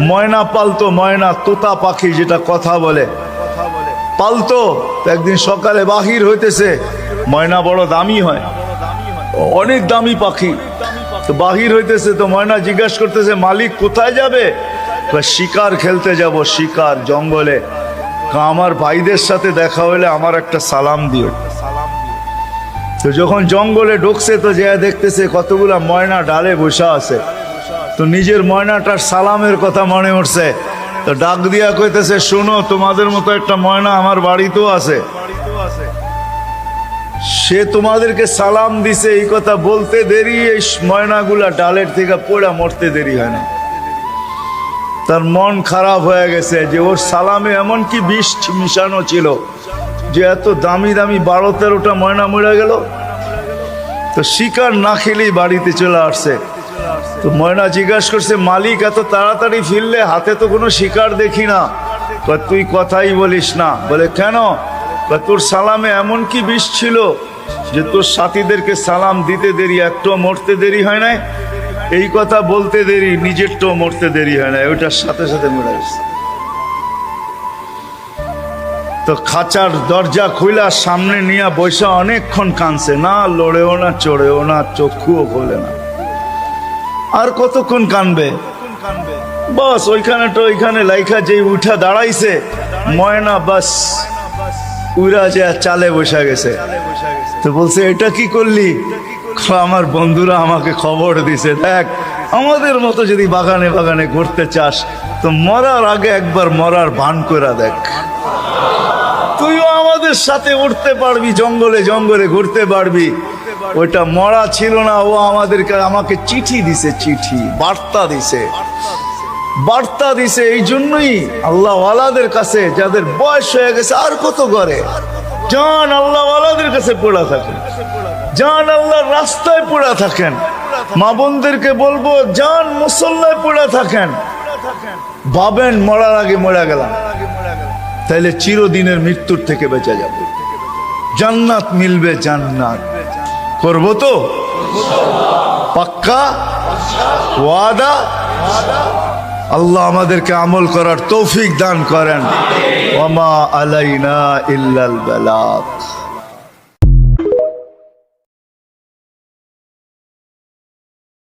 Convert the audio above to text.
ময়না পালতো, ময়না তোতা পাখি যেটা কথা বলে পালতো। তো একদিন সকালে বাহির হইতেছে, ময়না বড় দামি হয়, অনেক দামি পাখি। তো বাহির হইতেছে, তো ময়না জিজ্ঞাসা করতেছে মালিক কোথায় যাবে? শিকার খেলতে যাব, শিকার জঙ্গলে। আমার ভাইদের সাথে দেখা হলে আমার একটা সালাম দিও। তো যখন জঙ্গলে ঢুকছে তো যে দেখতেছে কতগুলা ময়না ডালে বসা আছে। তো নিজের ময়নাটার সালামের কথা মনে উঠছে, তো ডাক দিয়া কইতেছে শোনো, তোমাদের মতো একটা ময়না আমার বাড়িতেও আছে, সে তোমাদেরকে সালাম দিছে। এই কথা বলতে দেরি এই ময়নাগুলা ডালের থেকে পড়া মরতে দেরি হয় না। তার মন খারাপ হয়ে গেছে যে ওর সালামে এমন কি বিষ মিশানো ছিল যে এত দামি দামি 12-13টা ময়না মরে গেল। তো শিকার না খেলেই বাড়িতে চলে আসছে। তো ময়না জিজ্ঞাসা করছে মালিক এত তাড়াতাড়ি ফিরলে, হাতে তো কোনো শিকার দেখি না। তুই কথাই বলিস না। বলে কেন? তোর সালামে এমন কি বিষ ছিল যে তোর সাথীদেরকে সালাম দিতে দেরি, একটু মরতে দেরি হয় নাই। এই কথা বলতে দেরি, নিজেরটাও মরতে দেরি হয় না, ওইটার সাথে সাথে মরে গেছে। তো খাঁচার দরজা খুইলা সামনে নিয়ে বৈশা অনেকক্ষণ কাঁদছে, না লড়েও না চড়েও না, চক্ষুও খোলে না। আর কতক্ষণ কানবে? বাস ওইখানে তো ওইখানে লাইখা যেই উঠা দাঁড়াইছে ময়না, বাস উড়া যে চালে বসা গেছে। তো বলছে এটা কি করলি? আমার বন্ধুরা আমাকে খবর দিছে, দেখ আমাদের মতো যদি বাগানে বাগানে ঘুরতে চাস তো মরার আগে একবার মরার ভান করে দেখ, তুইও আমাদের সাথে উঠতে পারবি, জঙ্গলে জঙ্গলে ঘুরতে পারবি। ওইটা মরা ছিল না, ও আমাকে চিঠি দিছে, চিঠি বার্তা দিছে, বার্তা দিছে। এই জন্যই আল্লাহ ওয়ালাদের কাছে যাদের বয়স হয়ে গেছে আর কত করে জান আল্লাহ ওয়ালাদের কাছে পড়া থাকেন, জান আল্লাহর রাস্তায় পড়া থাকেন। মা বোনদেরকে বলবো জান মুসল্লায় পড়া থাকেন। ভাবেন মরার আগে মরে গেলাম, তাইলে চিরদিনের মৃত্যুর থেকে বেঁচে যাব, জান্নাত মিলবে। জান্নাত করবো তো পাক্কা ওয়াদা? আল্লাহ আমাদেরকে আমল করার তৌফিক দান করেন। ওয়া মা আলাইনা ইল্লাল বালাগ।